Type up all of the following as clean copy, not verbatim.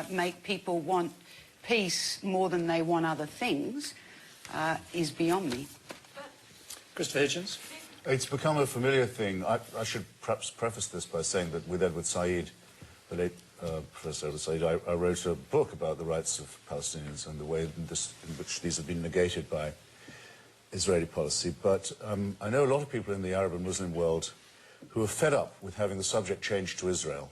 make people want peace more than they want other things is beyond me. Christopher Hitchens. It's become a familiar thing. I should perhaps preface this by saying that with Edward Said, the late Professor Edward Said, I wrote a book about the rights of Palestinians and the way in which these have been negated by Israeli policy. But I know a lot of people in the Arab and Muslim world who are fed up with having the subject changed to Israel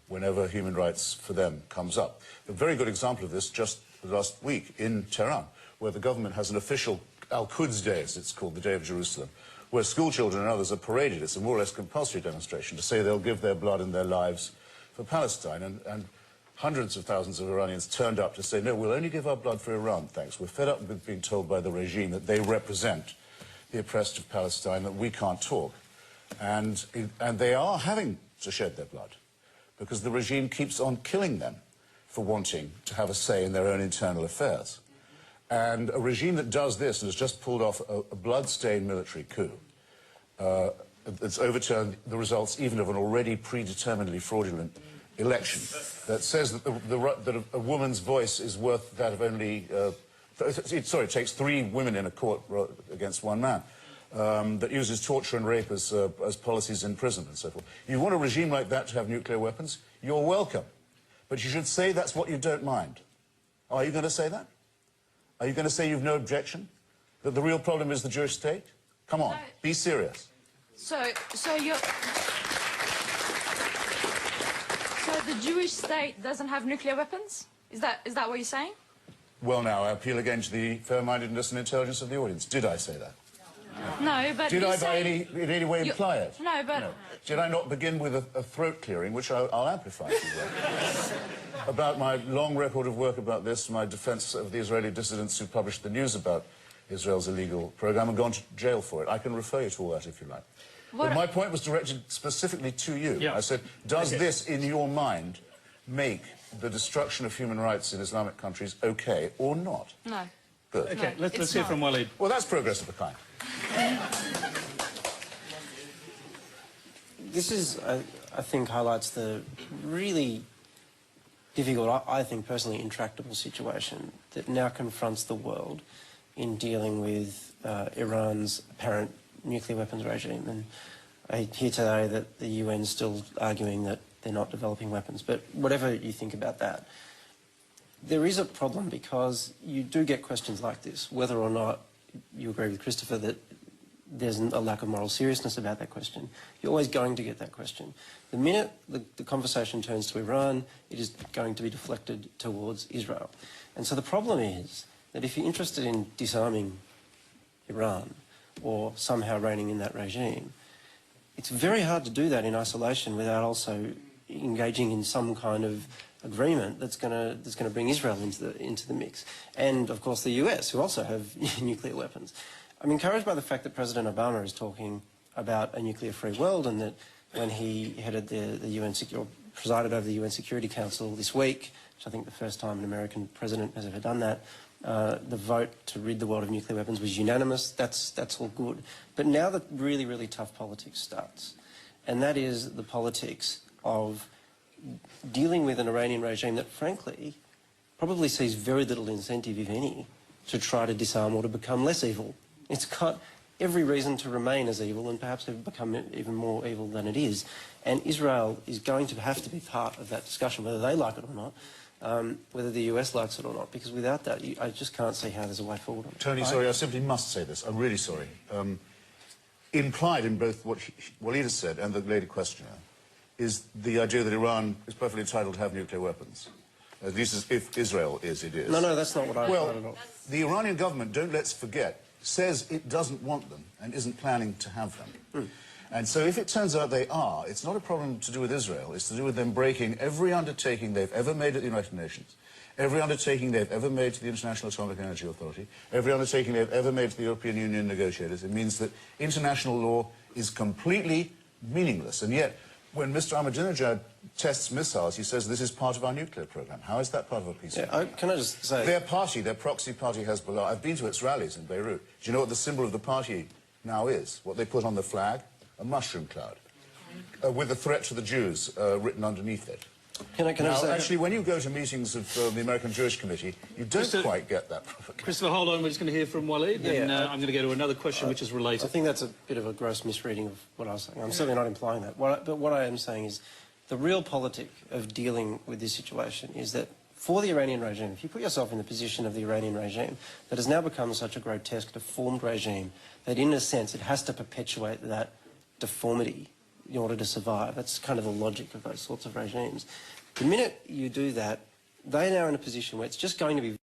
whenever human rights for them comes up. A very good example of this just last week in Tehran, where the government has an official Al-Quds Day, as it's called, the Day of Jerusalem, where school children and others are paraded. It's a more or less compulsory demonstration to say they'll give their blood and their lives for Palestine. And hundreds of thousands of Iranians turned up to say, no, we'll only give our blood for Iran, thanks. We're fed up with being told by the regime that they represent the oppressed of Palestine, that we can't talk. And they are having to shed their blood because the regime keeps on killing them for wanting to have a say in their own internal affairs. And a regime that does this and has just pulled off a blood-stained military coup that's overturned the results even of an already predeterminedly fraudulent election, that says that, that a woman's voice is worth that of only... it takes 3 women in a court against 1 man, that uses torture and rape as policies in prison and so forth. You want a regime like that to have nuclear weapons? You're welcome. But you should say that's what you don't mind. Are you going to say that? Are you going to say you've no objection? That the real problem is the Jewish state? Come on, be serious. So the Jewish state doesn't have nuclear weapons? Is that what you're saying? Well, now, I appeal again to the fair-mindedness and intelligence of the audience. Did I say that? No, but did I in any way imply it? No, but... No. Did I not begin with a throat clearing, which I'll amplify if you will, about my long record of work about this, my defence of the Israeli dissidents who published the news about Israel's illegal programme and gone to jail for it. I can refer you to all that if you like. But my point was directed specifically to you. Yeah. I said, does this, in your mind, make the destruction of human rights in Islamic countries okay or not? No. Good. Okay, no, let's hear from Walid. Well, that's progress of a kind. This is, I think, highlights the really difficult, I think personally intractable situation that now confronts the world in dealing with Iran's apparent nuclear weapons regime. And I hear today that the UN's still arguing that they're not developing weapons. But whatever you think about that, there is a problem because you do get questions like this, whether or not you agree with Christopher that there's a lack of moral seriousness about that question. You're always going to get that question. The minute the conversation turns to Iran, it is going to be deflected towards Israel. And so the problem is that if you're interested in disarming Iran or somehow reigning in that regime, it's very hard to do that in isolation without also engaging in some kind of agreement that's going to bring Israel into the mix. And, of course, the US, who also have nuclear weapons. I'm encouraged by the fact that President Obama is talking about a nuclear-free world and that when he headed the UN or presided over the UN Security Council this week, which I think the first time an American president has ever done that, the vote to rid the world of nuclear weapons was unanimous. That's all good. But now the really, really tough politics starts, and that is the politics of dealing with an Iranian regime that, frankly, probably sees very little incentive, if any, to try to disarm or to become less evil. It's got every reason to remain as evil and perhaps have become even more evil than it is. And Israel is going to have to be part of that discussion, whether they like it or not, whether the US likes it or not, because without that, I just can't see how there's a way forward. Tony, sorry, I simply must say this. I'm really sorry. Implied in both what Walid has said and the lady questioner is the idea that Iran is perfectly entitled to have nuclear weapons. At least if Israel is, it is. No, that's not what I... Well, the Iranian government, let's forget, says it doesn't want them and isn't planning to have them. And so if it turns out they are, it's not a problem to do with Israel. It's to do with them breaking every undertaking they've ever made at the United Nations, every undertaking they've ever made to the International Atomic Energy Authority, every undertaking they've ever made to the European Union negotiators. It means that international law is completely meaningless. And yet, when Mr. Ahmadinejad tests missiles, he says this is part of our nuclear program. How is that part of a peace program? Can I just say... Their party, their proxy party, Hezbollah, I've been to its rallies in Beirut. Do you know what the symbol of the party now is? What they put on the flag? A mushroom cloud, with a threat to the Jews written underneath it. Can I Now, say... actually, when you go to meetings of the American Jewish Committee, you don't quite get that propaganda. Christopher, hold on. We're just going to hear from Waleed, and I'm going to go to another question which is related. I think that's a bit of a gross misreading of what I was saying. I'm certainly not implying that. But what I am saying is the real politic of dealing with this situation is that for the Iranian regime, if you put yourself in the position of the Iranian regime, that has now become such a grotesque, deformed regime that in a sense it has to perpetuate that deformity in order to survive. That's kind of the logic of those sorts of regimes. The minute you do that, they're now in a position where it's just going to be